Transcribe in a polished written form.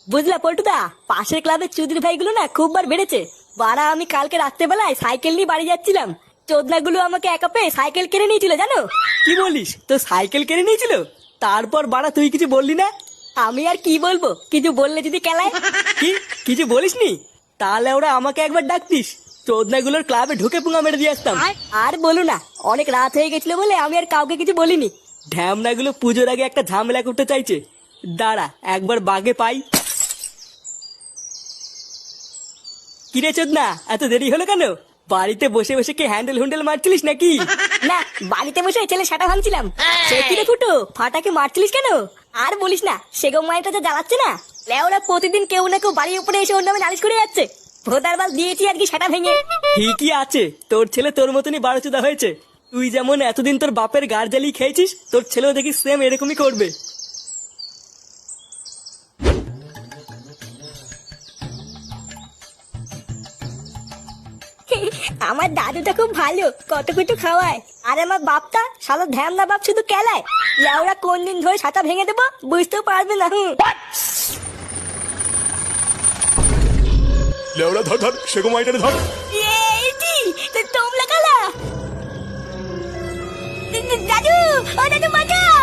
বুঝলা পল্টুদা, পাশের ক্লাবের চুদির ভাইগুলো না খুব বার বেড়েছে। বাড়া আমি কালকে রাত্রেবেলায় সাইকেল নিয়ে বাড়ি যাচ্ছিলাম, চোদনাগুলো আমাকে একা পেয়ে সাইকেল কেড়ে নিয়েছিল জানো। কি বলিস, তো সাইকেল কেড়ে নিয়েছিল? তারপর বাড়া তুই কিছু বললি না? আমি আর কি বলবো, কিছু বললে যদি কেলায়। কি কিছু বলিসনি? তাহলে ওরা আমাকে একবার ডাকতিস, চোদনাগুলোর ক্লাবে ঢুকে পুঙ্গা মেরে দিয়ে আসতাম। আর বলো না, অনেক রাত হয়ে গেছিল বলে আমি আর কাউকে কিছু বলিনি। ঢ্যামনাগুলো পুজোর আগে একটা ঝামেলা করতে চাইছে। দাঁড়া একবার বাগে পাই। কিরে চোদনা, এত দেরি হলো কেন? বাড়িতে বসে বসে কি হ্যান্ডেল হুন্ডেল মারছিলিস নাকি? না, বাড়িতে বসে ছেলে সাটা ভাঙছিলাম। সে কিরে ফুটো, ফাটাকে মারছিলিস কেন? আর বলিস না, সেগো মাইটা যা জ্বালাচ্ছে না। লেওরা প্রতিদিন কেউ না কেউ বাড়ির উপরে এসে ওর নামে নালিশ করে যাচ্ছে। ভোদার বাল দিয়েছি আর কি সাটা ভেঙে। ঠিকই আছে, তোর ছেলে তোর মতনই বারোচোদা হয়েছে। তুই যেমন এতদিন তোর বাপের গাড় জ্বালিয়ে খেয়েছিস, তোর ছেলেও দেখি সেম এরকমই করবে। আমার দাদুটা খুব ভালো, কত কিছু খাওয়ায়। আর আমার বাপটা শালা ধ্যান না বাপ, শুধু কেলায়। লেওরা কোন দিন ধরে সাটা ভেঙে দেবো বুঝতেও পারবে না। লেওড়া ধর ধর, সেগো মাইটারে ধর। তোমরা কালা দাদু, ও দাদু বাঁচাও।